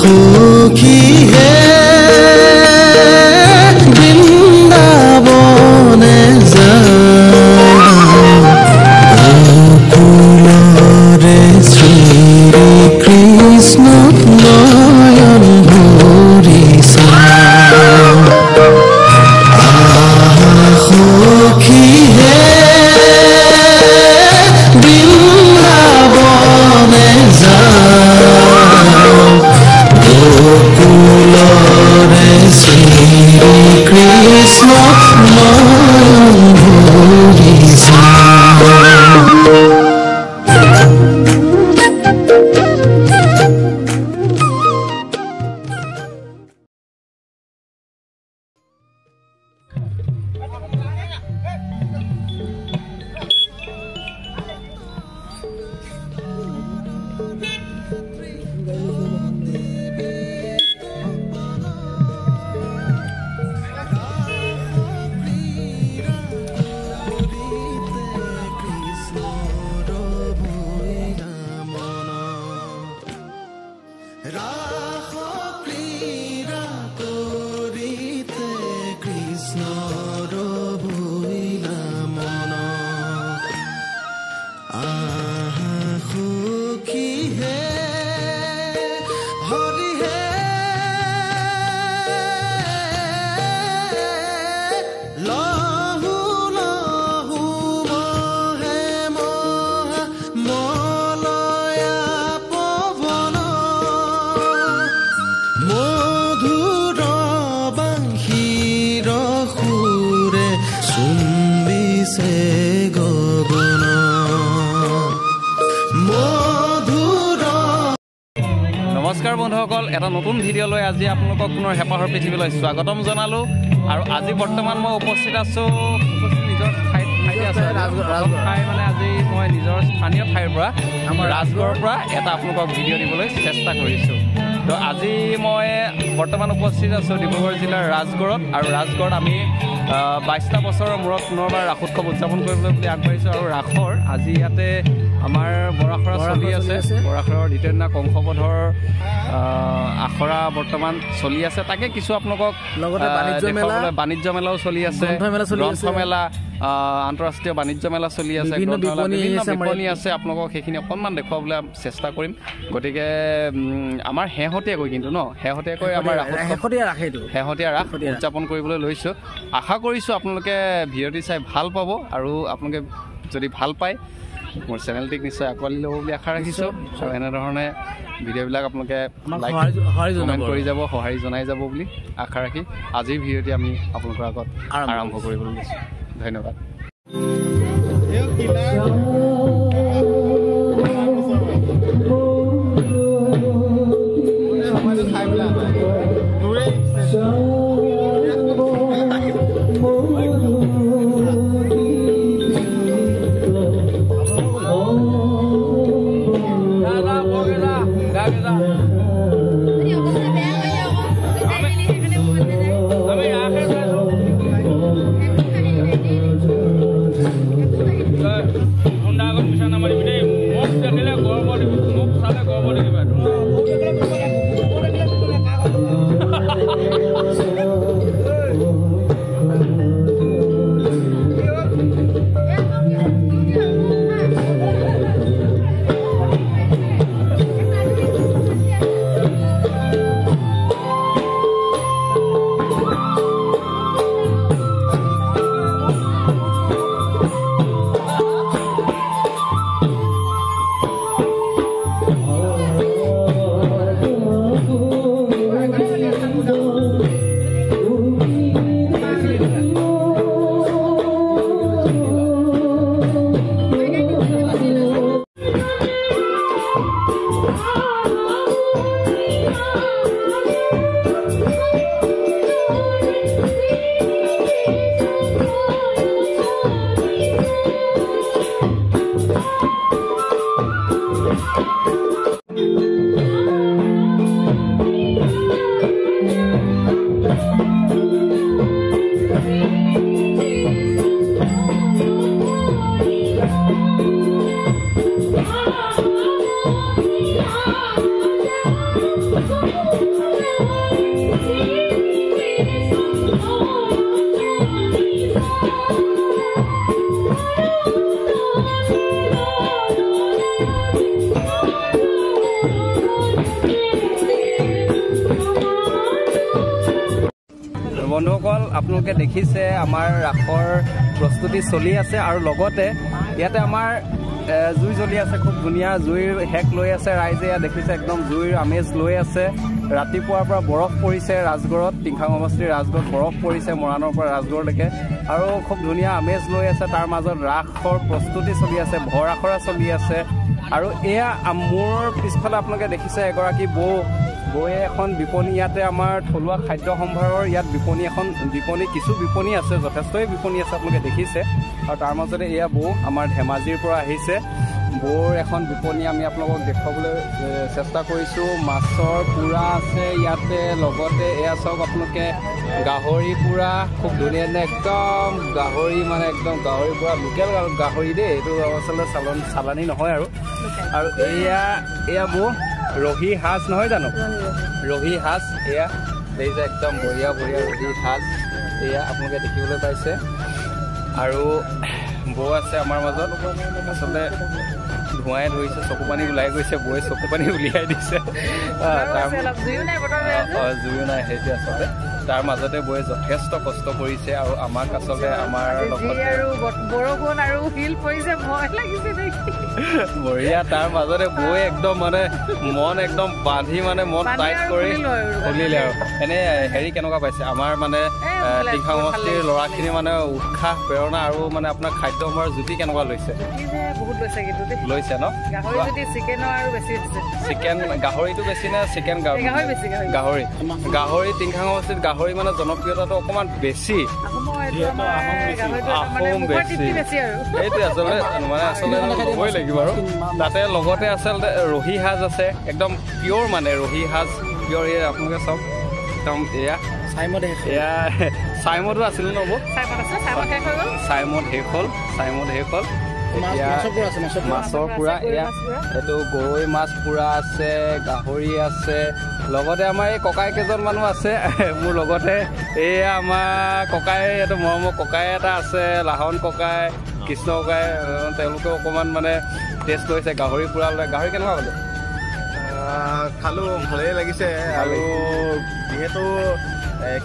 সুখী হে বৃন্দাবনে গোকুলৰে শ্ৰী কৃষ্ণ নয়ন ভৰিছা সুখী হে বৃন্দাবনে গোকুলৰে শ্ৰী কৃষ্ণ নয়ন ভৰিছা নমস্কাৰ বন্ধুসকল, এটা নতুন ভিডিঅ' লৈ আজি আপোনালোকক পুনৰ হেঁপাহৰ পৃথিৱীলৈ স্বাগতম জনালোঁ। আৰু আজি বৰ্তমান মই উপস্থিত আছোঁ নিজৰ ঠাই মানে আজি মই নিজৰ স্থানীয় ঠাইৰ পৰা আমাৰ ৰাজগড়ৰ পৰা এটা আপোনালোকক ভিডিঅ' দিবলৈ চেষ্টা কৰিছোঁ। তো আজি মই বৰ্তমান উপস্থিত আছোঁ ডিব্ৰুগড় জিলাৰ ৰাজগড়ত। আৰু ৰাজগড়ত আমি 22টা বছৰৰ মূৰত পুনৰবাৰ ৰাস উৎসৱ উদযাপন কৰিবলৈ বুলি আগবাঢ়িছোঁ। আৰু ৰাসৰ আজি ইয়াতে আমাৰ বৰাখৰা চলি আছে। বৰাখৰাৰ দ্বিতীয় দিনা কংসবধৰ আখৰা বৰ্তমান চলি আছে। তাকে কিছু আপোনালোকক বাণিজ্য মেলাও চলি আছে, গ্ৰন্থমেলা, আন্তঃৰাষ্ট্ৰীয় বাণিজ্য মেলা চলি আছে, বিভিন্ন বিপণী আছে। আপোনালোকক সেইখিনি অকণমান দেখুৱাবলৈ চেষ্টা কৰিম। গতিকে আমাৰ শেহতীয়াকৈ কিন্তু শেহতীয়াকৈ আমাৰ শেহতীয়া ৰাস উদযাপন কৰিবলৈ লৈছোঁ। আশা কৰিছোঁ আপোনালোকে ভিডিঅ'টি চাই ভাল পাব। আৰু আপোনালোকে যদি ভাল পায় মোৰ চেনেলটিক নিশ্চয় আঁকোৱালি ল'ব বুলি আশা ৰাখিছোঁ। আৰু এনেধৰণে ভিডিঅ'বিলাক আপোনালোকে কমেণ্ট কৰি যাব, সঁহাৰি জনাই যাব বুলি আশা ৰাখি আজিৰ ভিডিঅ'টি আমি আপোনালোকৰ আগত আৰম্ভ কৰিবলৈ লৈছোঁ। ধন্যবাদ। আপোনালোকে দেখিছে আমাৰ ৰাসৰ প্ৰস্তুতি চলি আছে আৰু লগতে ইয়াতে আমাৰ জুই জ্বলি আছে খুব ধুনীয়া জুইৰ হেক লৈ আছে ৰাইজে ইয়াত দেখিছে একদম জুইৰ আমেজ লৈ আছে ৰাতিপুৱাৰ পৰা বৰফ পৰিছে ৰাজগড়ত টিংখাং সমষ্টিৰ ৰাজগড়ত বৰফ পৰিছে মৰাণৰ পৰা ৰাজগড়লৈকে আৰু খুব ধুনীয়া আমেজ লৈ আছে তাৰ মাজত ৰাসৰ প্ৰস্তুতি চলি আছে ভৰ আখৰা চলি আছে আৰু এয়া মোৰ পিছফালে আপোনালোকে দেখিছে এগৰাকী বৌয়ে এখন বিপণী ইয়াতে আমাৰ থলুৱা খাদ্য সম্ভাৰৰ ইয়াত বিপণী কিছু বিপণী আছে যথেষ্টই বিপণী আছে আপোনালোকে দেখিছে আৰু তাৰ মাজতে এয়া বৌ আমাৰ ধেমাজিৰ পৰা আহিছে বৌৰ এখন বিপণী আমি আপোনালোকক দেখুৱাবলৈ চেষ্টা কৰিছোঁ মাছৰ পোৰা আছে ইয়াতে লগতে এয়া চাওক আপোনালোকে গাহৰি পোৰা খুব ধুনীয়া একদম গাহৰি মানে একদম গাহৰি পোৰা লোকেল গাহৰি দেই এইটো আচলতে চালানী নহয় আৰু এয়া বৌ ৰহি সাজ নহয় জানো ৰহি সাজ এয়া দেখিছে একদম বঢ়িয়া ৰহি সাজ এয়া আপোনালোকে দেখিবলৈ পাইছে আৰু বৌ আছে আমাৰ মাজত আচলতে ধোঁৱাই ধৰিছে চকু পানী ওলাই গৈছে বৌয়ে চকু পানী উলিয়াই দিছে জুয়ো নাই সেইটো আচলতে তাৰ মাজতে বৌয়ে যথেষ্ট কষ্ট কৰিছে আৰু আমাক আচলতে আমাৰ বৰষুণ আৰু শিল পৰিছে ভয় লাগিছে বঢ়িয়া তাৰ মাজতে বৌয়ে একদম মানে মন একদম বান্ধি মানে মন টাইট কৰি খুলিলে আৰু এনে হেৰি কেনেকুৱা পাইছে আমাৰ মানে টিংখাং সমষ্টিৰ ল'ৰাখিনি মানে উৎসাহ প্ৰেৰণা আৰু মানে আপোনাৰ খাদ্য সম্ভাৰৰ জুতি কেনেকুৱা লৈছে লৈছে ন চিকেন গাহৰিটো বেছি নে চিকেন গাহৰি টিংখাং সমষ্টিত গাহৰি মানে জনপ্ৰিয়তাটো অকণমান বেছি সেইটোৱে আচলতে ল'বই লাগিব আৰু তাতে লগতে আচলতে ৰহি সাজ আছে একদম পিয়'ৰ মানে ৰহি সাজ পিয়'ৰ এয়া আপোনালোকে চাওক একদম এয়া চাইমদো আছিল নব চাইমদ শেষ হ'ল এতিয়া মাছৰ পোৰা এয়া এইটো গৰৈ মাছ পোৰা আছে গাহৰি আছে লগতে আমাৰ এই ককাই কেইজন মানুহ আছে মোৰ লগতে এয়া আমাৰ ককাই এইটো মৰমৰ ককাই এটা আছে লাহন ককাই কৃষ্ণ ককাই তেওঁলোকে অকণমান মানে টেষ্ট কৰিছে গাহৰি পোৰা গাহৰি কেনেকুৱা বোলে খালোঁ ভালেই লাগিছে আৰু যিহেতু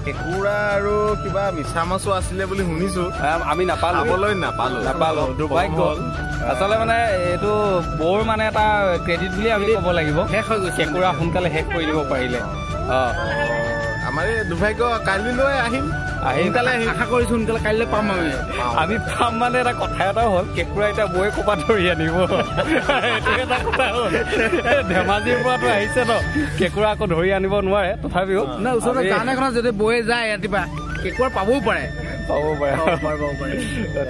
কেঁকুৰা আৰু কিবা মিছা মাছো আছিলে বুলি শুনিছোঁ আমি নাপালোঁ দুৰ্ভাগ্য আচলতে মানে এইটো বৰ মানে এটা ক্ৰেডিট বুলি আমি ক'ব লাগিব শেষ হৈ গৈছে কেঁকুৰা সোনকালে শেষ কৰি দিব পাৰিলে আমাৰ এই দুৰ্ভাগ্য কাইলৈ আহিম সোনকালে আশা কৰিছোঁ সোনকালে কাইলৈ পাম আমি পাম মানে এটা কথা এটা হ'ল কেঁকুৰা এতিয়া বৈ ক'ৰবাত ধৰি আনিব এইটো এটা কথা হ'ল ধেমাজিৰ পৰাতো আহিছে ন কেঁকুৰা আকৌ ধৰি আনিব নোৱাৰে তথাপিও ওচৰতে গান এখনত যদি বৈ যায় ৰাতিপুৱা কেঁকুৰা পাবও পাৰে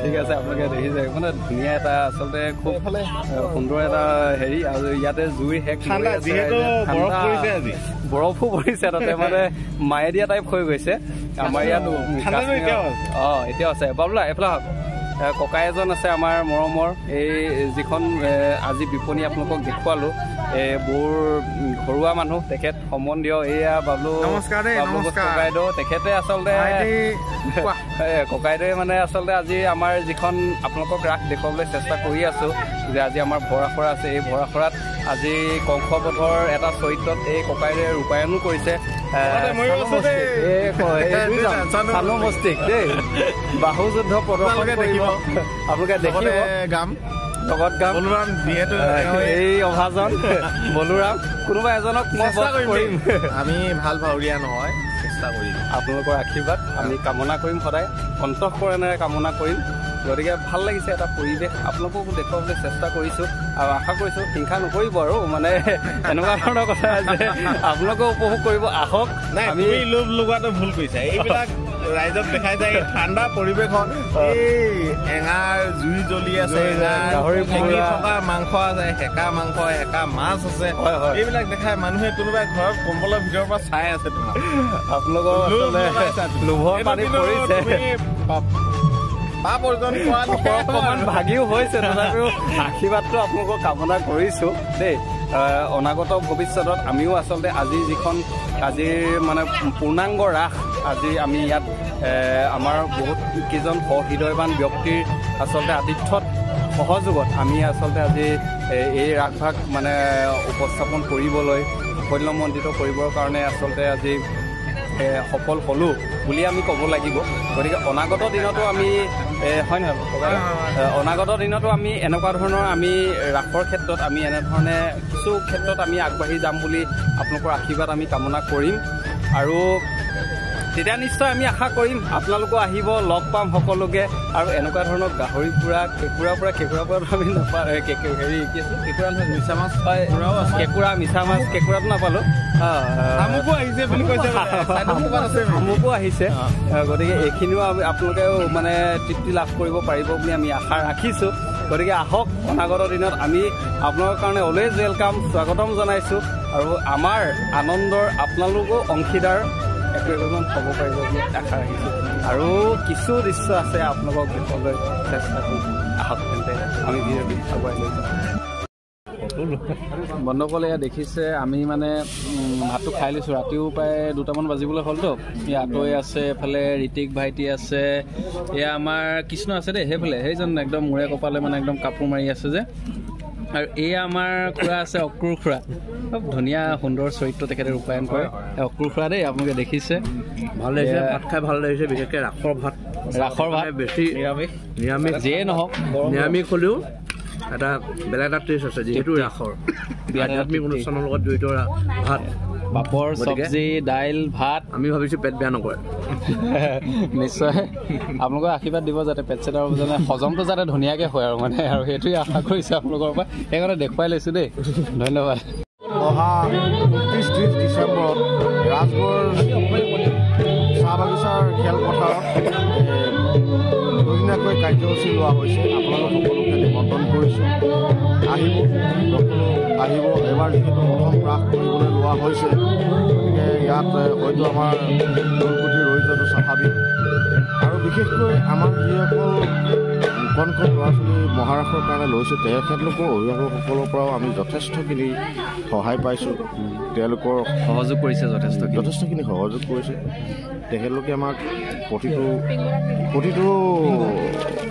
ঠিক আছে আপোনালোকে দেখিছে মানে ধুনীয়া এটা আচলতে খুব সুন্দৰ এটা হেৰি আৰু ইয়াতে জুইৰ শেষ বৰফো পৰিছে তাতে মানে মায়ে দিয়া টাইপ হৈ গৈছে আমাৰ ইয়াত এতিয়াও আছে বাবুলা এইফালে ককাই এজন আছে আমাৰ মৰমৰ এই যিখন আজি বিপণী আপোনালোকক দেখুৱালোঁ বৌৰ ঘৰুৱা মানুহ তেখেত সম্বন্ধীয় এয়া বাবলু ককাইদেউ তেখেতে আচলতে ককাইদেৱে মানে আচলতে আজি আমাৰ যিখন আপোনালোকক ৰাস দেখুৱাবলৈ চেষ্টা কৰি আছোঁ যে আজি আমাৰ ভৰ আখৰা আছে এই ভৰ আখৰাত আজি কংসবধৰ এটা চৰিত্ৰত এই ককাইদেৱে ৰূপায়নো কৰিছে চানুমস্তিক দেই বাহু যুদ্ধ প্ৰদৰ্শন কৰিব আপোনালোকে দেখিব লগত গাম বলুৰাম যিহেতু এই অভাজন বলুৰাম কোনোবা এজনক কৰিম আমি ভাল ভাৱৰীয়া নহয় চেষ্টা কৰিম আপোনালোকৰ আশীৰ্বাদ আমি কামনা কৰিম সদায় অন্তঃকৰণেৰে কামনা কৰিম গতিকে ভাল লাগিছে এটা পৰিৱেশ আপোনালোককো দেখুৱাবলৈ চেষ্টা কৰিছোঁ আৰু আশা কৰিছোঁ হিংসা নকৰিব আৰু মানে এনেকুৱা ধৰণৰ কথা যে আপোনালোকেও উপভোগ কৰিব আহক আমি লোভ লগোৱাটো ভুল কৰিছে এইবিলাক ৰাইজক দেখাই যায় ঠাণ্ডা পৰিৱেশত এই এঙাৰ জুই জ্বলি আছে গাহৰি থকা মাংস আছে সেকা মাংস সেকা মাছ আছে এইবিলাক দেখাই মানুহে কোনোবাই ঘৰত কম্বলৰ ভিতৰৰ পৰা চাই আছে তোমাৰ আপোনালোকৰ লোভৰ পানী পৰিছে অকণমান ভাগিও হৈছে তথাপিও আশীৰ্বাদটো আপোনালোকক কামনা কৰিছোঁ দেই অনাগত ভৱিষ্যতত আমিও আচলতে আজিৰ মানে পূৰ্ণাংগ ৰাস আজি আমি ইয়াত আমাৰ বহুত কেইজন সহৃদয়বান ব্যক্তিৰ আচলতে আতিথ্যত সহযোগত আমি আচলতে আজি এই ৰাসভাগ মানে উপস্থাপন কৰিবলৈ সাফল্যমণ্ডিত কৰিবৰ কাৰণে আচলতে আজি সফল হ'লোঁ বুলি আমি ক'ব লাগিব গতিকে অনাগত দিনতো আমি হয় নহয় অনাগত দিনতো আমি এনেকুৱা ধৰণৰ আমি ৰাসৰ ক্ষেত্ৰত আমি এনেধৰণে কিছু ক্ষেত্ৰত আমি আগবাঢ়ি যাম বুলি আপোনালোকৰ আশীৰ্বাদ আমি কামনা কৰিম আৰু তেতিয়া নিশ্চয় আমি আশা কৰিম আপোনালোকো আহিব লগ পাম সকলোকে আৰু এনেকুৱা ধৰণৰ গাহৰি পোৰা কেঁকুৰাৰ পৰা আমি নাপাওঁ হেৰি কি আছিল কেঁকুৰা নহয় মিছা মাছ হয় কেঁকুৰা মিছা মাছ কেঁকুৰাটো নাপালোঁ শামুকো আহিছে বুলি কৈছে শামুকো আহিছে গতিকে এইখিনিও আপোনালোকেও মানে তৃপ্তি লাভ কৰিব পাৰিব বুলি আমি আশা ৰাখিছোঁ গতিকে আহক অনাগত দিনত আমি আপোনালোকৰ কাৰণে অলৱেজ ৱেলকাম স্বাগতম জনাইছোঁ আৰু আমাৰ আনন্দৰ আপোনালোকো অংশীদাৰ একোমান হ'ব পাৰিব বুলি আশা ৰাখিছোঁ আৰু কিছু দৃশ্য আছে আপোনালোকক দেখুৱাবলৈ চেষ্টা কৰিম আহক তেন্তে আমি ভিডিঅ'টো আগুৱাই লৈ যাম বন্ধুসকলে এয়া দেখিছে আমি মানে ভাতটো খাই লৈছোঁ ৰাতিও প্ৰায় 2টামান বাজিবলৈ হ'লতো এয়া আঁতৰি আছে এফালে ঋতিক ভাইটি আছে এয়া আমাৰ কৃষ্ণ আছে দেই সেইফালে সেইজন একদম মূৰে কপালে মানে একদম কাপোৰ মাৰি আছে যে আৰু এয়া আমাৰ খুৰা আছে অক্ৰুৰ খুৰা খুব ধুনীয়া সুন্দৰ চৰিত্ৰ তেখেতে ৰূপায়ণ কৰে অক্ৰুৰ খুৰা দেই আপোনালোকে দেখিছে ভাল লাগিছে ভাত খাই ভাল লাগিছে বিশেষকৈ ৰাসৰ ভাত বেছি নিৰামিষ যিয়ে নহওক নিৰামিষ হ'লেও এটা বেলেগ এটা টেষ্ট আছে যিহেতু ৰাসৰ আধ্যাত্মিক অনুষ্ঠানৰ লগত জড়িত ভাত পাপৰ চব্জি দাইল ভাত আমি ভাবিছোঁ পেট বেয়া নকৰে নিশ্চয় আপোনালোকৰ আশীৰ্বাদ দিব যাতে পেট চেট আৰু মানে হজমটো যাতে ধুনীয়াকৈ হয় আৰু মানে আৰু সেইটোৱে আশা কৰিছোঁ আপোনালোকৰ পৰা সেইকাৰণে দেখুৱাই লৈছোঁ দেই ধন্যবাদ অহা 30 ডিচেম্বৰত ৰাজগড় চাহ বাগিচাৰ খেলপথাৰত দুদিনীয়াকৈ কাৰ্যসূচী লোৱা হৈছে আপোনালোক সকলোকে নিমন্ত্ৰণ কৰিছোঁ আহিব এবাৰ যিহেতু প্ৰথম ৰাস কৰিবলৈ লোৱা হৈছে গতিকে ইয়াত হয়তো আমাৰ ফুলকুটি ৰৈ যোৱাটো স্বাভাৱিক আৰু বিশেষকৈ আমাৰ যিসকল কণ ল'ৰা ছোৱালী মহাৰাসৰ কাৰণে লৈছোঁ তেখেতলোকৰ অভিভাৱকসকলৰ পৰাও আমি যথেষ্টখিনি সহায় পাইছোঁ তেওঁলোকৰ সহযোগ কৰিছে যথেষ্টখিনি সহযোগ কৰিছে তেখেতলোকে আমাক প্ৰতিটো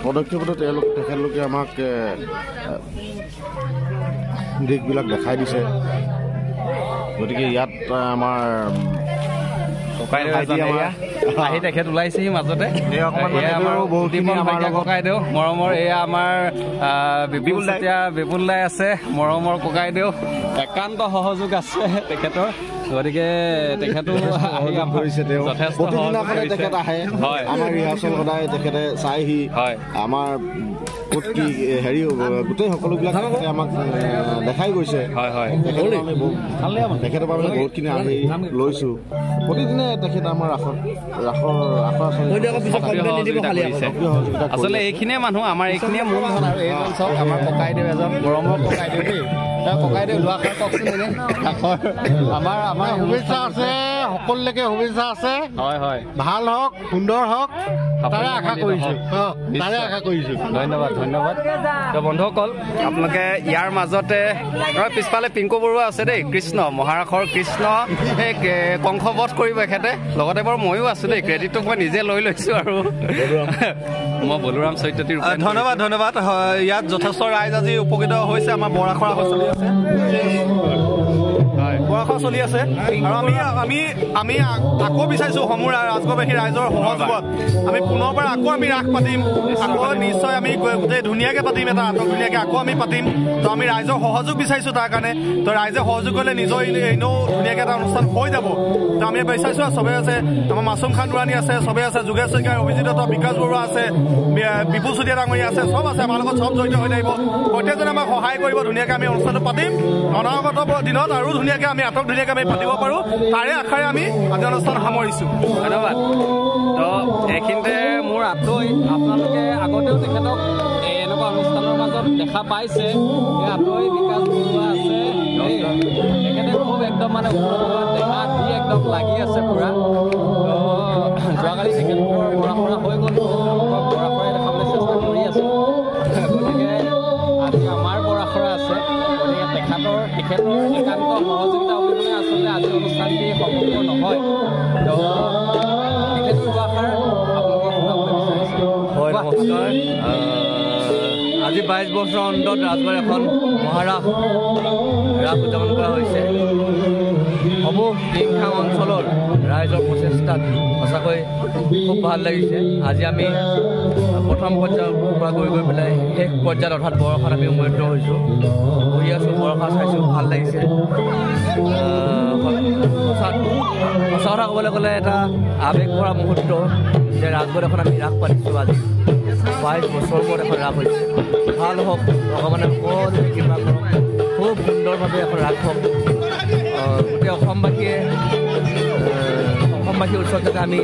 পদক্ষেপতে তেখেতলোকে আমাক দিশবিলাক দেখাই দিছে গতিকে ইয়াত আমাৰ আহি তেখেত ওলাইছেহি মাজতে ককাইদেউ মৰমৰ এয়া আমাৰ বিপুল দাই আছে মৰমৰ ককাইদেউ একান্ত সহযোগ আছে তেখেতৰ গতিকে তেখেতো তেখেত আহে আমাৰ ৰিহাৰ্চল সদায় তেখেতে চাইহি আমাৰ ক'ত কি হেৰি গোটেই সকলোবিলাক আমাক দেখাই গৈছে তেখেতৰ পৰা বহুতখিনি আমি লৈছোঁ প্ৰতিদিনে তেখেত আমাৰ আচলতে এইখিনিয়ে মানুহ আমাৰ এইখিনিয়ে মূলধন আৰু এইজন চাওক আমাৰ ককাইদেউ এজন গৰমৰ ককাইদেউ দেই ককাইদেউ লোৱা খাই কওকচোন এনে আমাৰ শুভেচ্ছা আছে সকলোলৈকে শুভেচ্ছা আছে হয় ভাল হওক সুন্দৰ হওক তাৰে আশা কৰিছোঁ ধন্যবাদ তো বন্ধুসকল আপোনালোকে ইয়াৰ মাজতে পিছফালে পিংকু বৰুৱা আছে দেই কৃষ্ণ মহাৰাসৰ কৃষ্ণ এই কংসবধ কৰিব এখেতে লগতে বাৰু ময়ো আছোঁ দেই ক্ৰেডিটটো মই নিজে লৈ লৈছোঁ আৰু মই বলোৰাম চৰিত্ৰটিৰ ধন্যবাদ ইয়াত যথেষ্ট ৰাইজ আজি উপকৃত হৈছে আমাৰ বৰাখৰা চলি আছে আৰু আমি আকৌ বিচাৰিছোঁ সমূহ ৰাজগড়বাসী ৰাইজৰ সহযোগত আমি পুনৰ পৰা আকৌ আমি ৰাস পাতিম আকৌ নিশ্চয় আমি গোটেই ধুনীয়াকৈ পাতিম এটা আটক ধুনীয়াকৈ আকৌ আমি পাতিম তো আমি ৰাইজৰ সহযোগ বিচাৰিছোঁ তাৰ কাৰণে তো ৰাইজে সহযোগ কৰিলে নিজৰ এনেও ধুনীয়াকৈ এটা অনুষ্ঠান হৈ যাব তো আমি বিচাৰিছোঁ আৰু চবেই আছে আমাৰ মাছুম খান দুৰাণী আছে চবেই আছে যোগেশ শইকীয়া অভিজিত বিকাশ বৰুৱা আছে বিপুল চুতীয়া ডাঙৰীয়া আছে চব আছে আমাৰ লগত চব জড়িত হৈ থাকিব প্ৰত্যেকজনে আমাক সহায় কৰিব ধুনীয়াকৈ আমি অনুষ্ঠানটো পাতিম অনাগত দিনত আৰু ধুনীয়াকৈ আমি আটক ধুনীয়াকৈ আমি পাতিব পাৰোঁ তাৰে আশাৰে আমি আজি অনুষ্ঠান সামৰিছোঁ ধন্যবাদ তো এইখিনিতে মোৰ আঁতৰি আপোনালোকে আগতেও তেখেতক এনেকুৱা অনুষ্ঠানৰ মাজত দেখা পাইছে এই আঁতৰি বিকাশ বৰুৱা আছে তেখেতে খুব একদম মানে দেহা দি একদম লাগি আছে পুৰা যোৱাকালি তেখেতলোকৰ বৰাখৰা হৈ গ'ল বৰাখৰাই দেখাবলৈ চেষ্টা কৰি আছোঁ গতিকে আজি আমাৰ বৰাখৰা আছে গতিকে তেখেতৰ একান্ত সহযোগিতা অবিহনে আচলতে আজি অনুষ্ঠানটি সম্পূৰ্ণ নহয় তো তেখেতৰ দুআষাৰ আপোনালোকক শুনাবলৈ বিচাৰিছোঁ হয় নমস্কাৰ আজি 22 বছৰৰ অন্তত ৰাজগড় এখন মহাৰাস উদযাপন কৰা হৈছে হ'ব সমূহ টিংখাং অঞ্চলৰ ৰাইজৰ প্ৰচেষ্টাত সঁচাকৈ খুব ভাল লাগিছে। আজি আমি প্ৰথম পৰ্যায়ৰ পৰা গৈ পেলাই শেষ পৰ্যায়ত অৰ্থাৎ বৰষাত আমি উপনীত হৈছোঁ। বহি আছোঁ, বৰষা চাইছোঁ, ভাল লাগিছে। সঁচা কথা ক'বলৈ গ'লে এটা আৱেগ ভৰা মুহূৰ্ত যে ৰাজগড় এখন আমি ৰাস পাতিছোঁ। আজি 22 বছৰ মূৰত এখন ৰাস হৈছে। ভাল হওক, ভগৱানে সকলোৱে কৃপা কৰক, খুব সুন্দৰভাৱে এখন ৰাস হওক। গোটেই অসমবাসীৰ ওচৰত যাতে আমি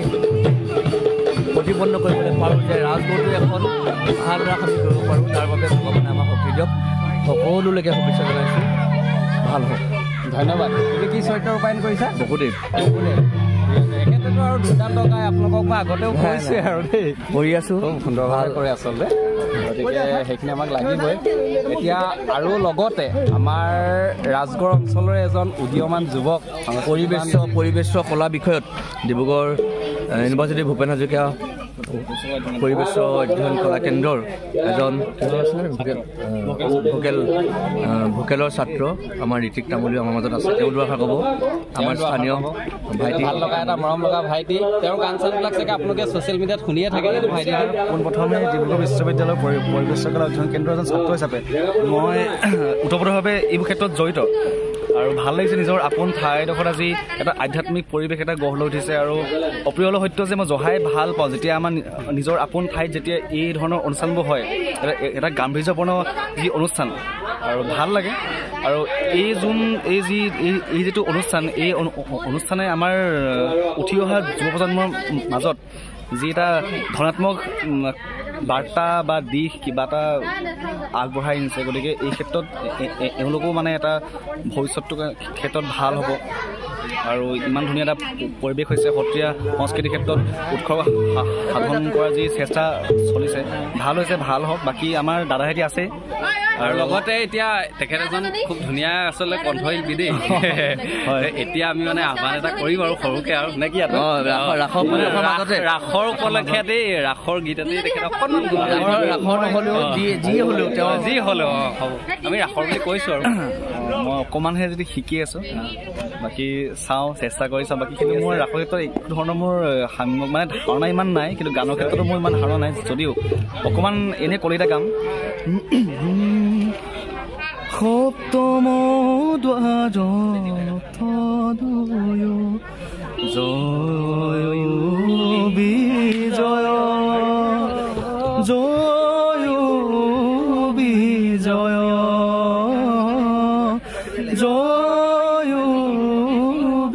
প্ৰতিপন্ন কৰিবলৈ পাৰোঁ যে ৰাজগড়টো এখন ভাল ৰাস আমি কৰিব পাৰোঁ, তাৰ বাবে ভগৱানে আমাক শক্তি দিয়ক। সকলোলৈকে শুভেচ্ছা জনাইছোঁ। ভাল হওক। ধন্যবাদ। তুমি কি চৰিত্ৰ ৰূপায়ণ কৰিছা? বহুদেৱ এখেতেতো আৰু দুৰ্দান্ত গাই আপোনালোকক মই আগতেও কৈছে আৰু দেই কৰি আছোঁ। খুব সুন্দৰভাৱে কৰে আচলতে, গতিকে সেইখিনি আমাক লাগিবই। এতিয়া আৰু লগতে আমাৰ ৰাজগড় অঞ্চলৰে এজন উদীয়মান যুৱক পৰিৱেশ কলা বিষয়ত ডিব্ৰুগড় ইউনিভাৰ্চিটি ভূপেন হাজৰিকা পৰিৱেশ অধ্যয়ন কলা কেন্দ্ৰৰ এজন ভোকেলৰ ছাত্ৰ আমাৰ ঋতিক তামুলী আমাৰ মাজত আছে। তেওঁ দুআষাৰ ক'ব। আমাৰ স্থানীয় ভাইটি, ভাল লগা এটা মৰম লগা ভাইটি। তেওঁৰ গান চানবিলাক চাগে আপোনালোকে ছ'চিয়েল মিডিয়াত শুনিয়ে থাকে। ভাইটি পোনপ্ৰথমে ডিব্ৰুগড় বিশ্ববিদ্যালয়ৰ পৰিৱেশ কলা অধ্যয়ন কেন্দ্ৰৰ এজন ছাত্ৰ হিচাপে মই ওতঃপ্ৰোতভাৱে এইবোৰ ক্ষেত্ৰত জড়িত আৰু ভাল লাগিছে। নিজৰ আপোন ঠাইডোখৰত আজি এটা আধ্যাত্মিক পৰিৱেশ এটা গঢ় লৈ উঠিছে আৰু অপ্ৰিয় সত্য যে মই জহাই ভাল পাওঁ যেতিয়া আমাৰ নিজৰ আপোন ঠাইত যেতিয়া এই ধৰণৰ অনুষ্ঠানবোৰ হয়, এটা গাম্ভীৰ্যপূৰ্ণ যি অনুষ্ঠান আৰু ভাল লাগে। আৰু এই যিটো অনুষ্ঠান, এই অনুষ্ঠানে আমাৰ উঠি অহা যুৱ প্ৰজন্মৰ মাজত যি এটা ধনাত্মক বাৰ্তা বা দিশ কিবা এটা আগবঢ়াই নিছে। গতিকে এই ক্ষেত্ৰত এওঁলোকো মানে এটা ভৱিষ্যতটোৰ ক্ষেত্ৰত ভাল হ'ব। আৰু ইমান ধুনীয়া এটা পৰিৱেশ হৈছে। সত্ৰীয়া সংস্কৃতিৰ ক্ষেত্ৰত উৎসৱ সাধন কৰাৰ যি চেষ্টা চলিছে, ভাল হৈছে। ভাল হওক। বাকী আমাৰ দাদাহেঁতি আছে আৰু লগতে এতিয়া তেখেত এজন খুব ধুনীয়া আচলতে কণ্ঠশিল্পী দেই। এতিয়া আমি মানে আহ্বান এটা কৰিম আৰু সৰুকে আৰু নে কি ৰাসৰ উপলক্ষে দেই, ৰাসৰ গীততেই তেখেত অকণমান যি হ'লেও আমি ৰাসৰ বুলি কৈছোঁ আৰু মই অকণমানহে যদি শিকি আছোঁ। বাকী চাওঁ, চেষ্টা কৰি চাওঁ। বাকীখিনি মোৰ ৰাসৰ ক্ষেত্ৰত একো ধৰণৰ মোৰ মানে ধাৰণা ইমান নাই, কিন্তু গানৰ ক্ষেত্ৰতো মোৰ ইমান ধাৰণা নাই। যদিও অকণমান এনেই কলিতা গাম। সপ্তম দ্বাৰত জয় বিজয় জয় বিজয় জয়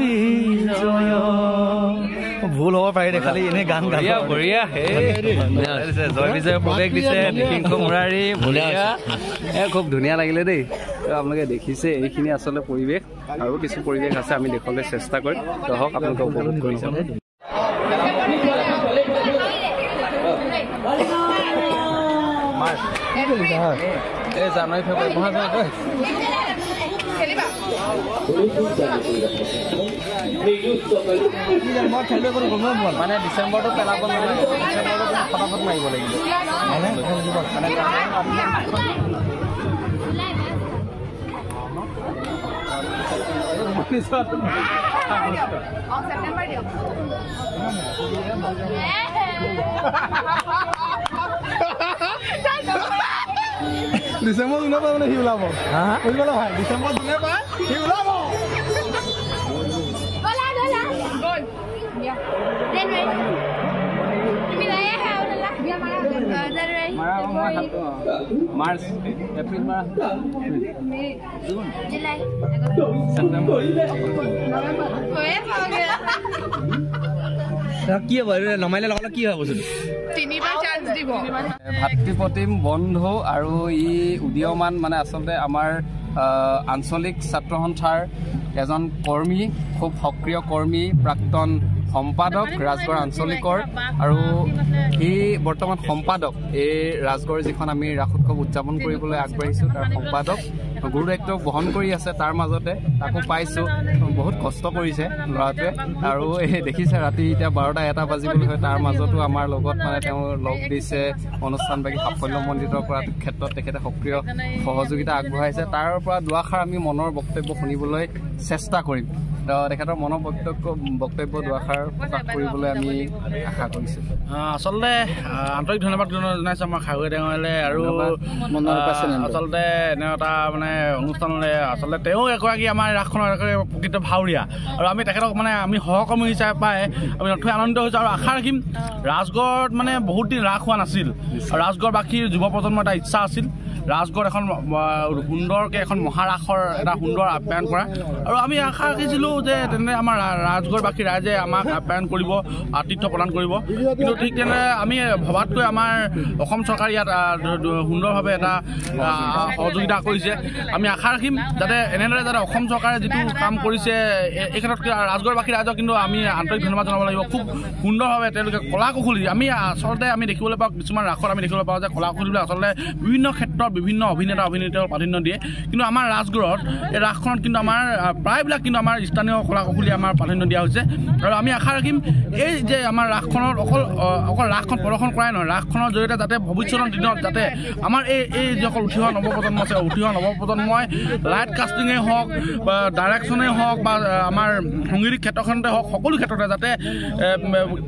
বিজয়। ভুল হ'ব পাৰে খালি এনেই গান গাই বঢ়িয়া। জয় বিজয় প্ৰৱেশ দিছে নিসিংহ মুৰাৰী। খুব ধুনীয়া লাগিলে দেই। আপোনালোকে দেখিছে এইখিনি আচলতে পৰিৱেশ, আৰু কিছু পৰিৱেশ আছে আমি দেখুৱাবলৈ চেষ্টা কৰিম। হওক, আপোনালোকে উপভোগ কৰি চাব। এই জানুৱাৰী ফেব্ৰুৱাৰী মানে ডিচেম্বৰটো পেলাব নোৱাৰে। ডিচেম্বৰটো ফটাফট মাৰিব লাগিব। ডিচেম্বৰ যোনে পায় মানে সি ওলাব। ভাই ডিচেম্বৰ যোনে পায় সি ওলাব। মাৰ্চ, এপ্ৰিল, জুন, জুলাই, কি হ'ব নমাইলে লগালে কি হয় বস্তুটো? ভাতৃপ্ৰতিম বন্ধু আৰু ই উদীয়মান মানে আচলতে আমাৰ আঞ্চলিক ছাত্ৰ সন্থাৰ এজন কৰ্মী, খুব সক্ৰিয় কৰ্মী, প্ৰাক্তন সম্পাদক ৰাজগড় আঞ্চলিকৰ, আৰু সি বৰ্তমান সম্পাদক এই ৰাজগড় যিখন আমি ৰাস উৎসৱ উদযাপন কৰিবলৈ আগবাঢ়িছোঁ তাৰ সম্পাদক। গুৰু দায়িত্ব বহন কৰি আছে। তাৰ মাজতে তাকো পাইছোঁ, বহুত কষ্ট কৰিছে ল'ৰাটোৱে। আৰু এই দেখিছে ৰাতি এতিয়া 12টা-1টা বাজিবলৈ হয়, তাৰ মাজতো আমাৰ লগত মানে তেওঁ লগ দিছে। অনুষ্ঠানবাকী সাফল্যমণ্ডিত কৰাৰ ক্ষেত্ৰত তেখেতে সক্ৰিয় সহযোগিতা আগবঢ়াইছে। তাৰ পৰা দুআষাৰ আমি মনৰ বক্তব্য শুনিবলৈ চেষ্টা কৰিম তো তেখেতৰ মনৰ বক্তব্য দুআষাৰ প্ৰকাশ কৰিবলৈ আমি আশা কৰিছোঁ আচলতে আন্তৰিক ধন্যবাদ জনাইছোঁ আমাৰ খাৰুৱা ডাঙৰীয়ালে আৰু আচলতে এনে এটা মানে অনুষ্ঠানলৈ আচলতে তেওঁ এগৰাকী আমাৰ ৰাসখনৰ প্ৰকৃত ভাৱৰীয়া আৰু আমি তেখেতক মানে আমি সহকৰ্মী হিচাপে পাই আমি নথৈ আনন্দিত হৈছোঁ আৰু আশা ৰাখিম ৰাজগড়ত মানে বহুত দিন ৰাস হোৱা নাছিল আৰু ৰাজগড়বাসীৰ যুৱ প্ৰজন্মৰ এটা ইচ্ছা আছিল ৰাজগড় এখন সুন্দৰকৈ এখন মহাৰাসৰ এটা সুন্দৰ আপ্যায়ন কৰা আৰু আমি আশা ৰাখিছিলোঁ যে তেনে আমাৰ ৰাজগড়বাসী ৰাইজে আমাক আপ্যায়ন কৰিব আতিথ্য প্ৰদান কৰিব কিন্তু ঠিক তেনে আমি ভবাতকৈ আমাৰ অসম চৰকাৰে ইয়াত সুন্দৰভাৱে এটা সহযোগিতা কৰিছে আমি আশা ৰাখিম যাতে এনেদৰে যাতে অসম চৰকাৰে যিটো কাম কৰিছে এই ক্ষেত্ৰত ৰাজগড়বাসী ৰাইজক কিন্তু আমি আন্তৰিক ধন্যবাদ জনাব লাগিব খুব সুন্দৰভাৱে তেওঁলোকে কলা কৌশলী আমি আচলতে আমি দেখিবলৈ পাওঁ কিছুমান ৰাসত আমি দেখিবলৈ পাওঁ যে কলা কৌশলীবিলাক আচলতে বিভিন্ন ক্ষেত্ৰত বিভিন্ন অভিনেতাৰ প্ৰাধান্য দিয়ে কিন্তু আমাৰ ৰাজগড়ত এই ৰাসখনত কিন্তু আমাৰ প্ৰায়বিলাক কিন্তু আমাৰ স্থানীয় কলা কৌশলী আমাৰ প্ৰাধান্য দিয়া হৈছে আৰু আমি আশা ৰাখিম এই যে আমাৰ ৰাসখনত অকল ৰাসখন প্ৰদৰ্শন কৰাই নহয় ৰাসখনৰ জৰিয়তে যাতে ভৱিষ্যতৰ দিনত যাতে আমাৰ এই যিসকল উঠি অহা নৱপ্ৰজন্ম আছে উঠি অহা নৱপ্ৰজন্মই লাইট কাষ্টিঙেই হওক বা ডাইৰেকশ্যনেই হওক বা আমাৰ সংগীত ক্ষেত্ৰখনতে হওক সকলো ক্ষেত্ৰতে যাতে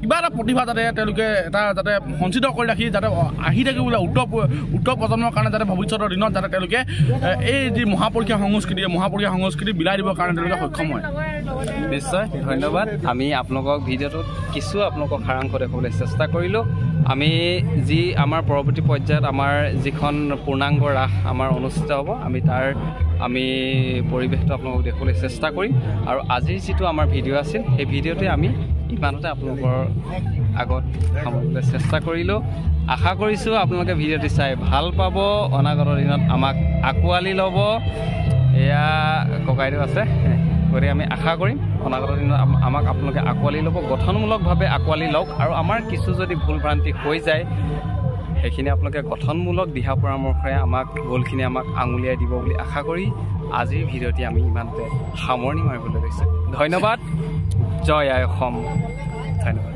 কিবা এটা প্ৰতিভা যাতে তেওঁলোকে এটা যাতে সঞ্চিত কৰি ৰাখি যাতে আহি থাকিবলৈ উত্তৰ প্ৰজন্মৰ কাৰণে যাতে ভৱিষ্যতৰ দিনত যাতে তেওঁলোকে এই যি মহাপুৰুষীয়া সংস্কৃতি বিলাই দিবৰ কাৰণে তেওঁলোকে সক্ষম হয় নিশ্চয় ধন্যবাদ আমি আপোনালোকক ভিডিঅ'টোত কিছু আপোনালোকক সাৰাংশ দেখুৱাবলৈ চেষ্টা কৰিলোঁ আমি যি আমাৰ পৰৱৰ্তী পৰ্যায়ত আমাৰ যিখন পূৰ্ণাংগ ৰাস আমাৰ অনুষ্ঠিত হ'ব আমি পৰিৱেশটো আপোনালোকক দেখুৱাবলৈ চেষ্টা কৰিম আৰু আজিৰ যিটো আমাৰ ভিডিঅ' আছিল সেই ভিডিঅ'টোৱে আমি ইমানতে আপোনালোকৰ আগত সামৰিবলৈ চেষ্টা কৰিলোঁ আশা কৰিছোঁ আপোনালোকে ভিডিঅ'টি চাই ভাল পাব অনাগত দিনত আমাক আঁকোৱালি ল'ব এয়া ককাইদেউ আছে গতিকে আমি আশা কৰিম অনাগত দিনত আমাক আপোনালোকে আঁকোৱালি ল'ব গঠনমূলকভাৱে আঁকোৱালি লওক আৰু আমাৰ কিছু যদি ভুল ভ্ৰান্তি হৈ যায় সেইখিনি আপোনালোকে গঠনমূলক দিহা পৰামৰ্শৰে আমাক ভুলখিনি আমাক আঙুলিয়াই দিব বুলি আশা কৰি আজিৰ ভিডিঅ'টি আমি ইমানতে সামৰণি মাৰিবলৈ লৈছোঁ ধন্যবাদ জয় আই অসম ধন্যবাদ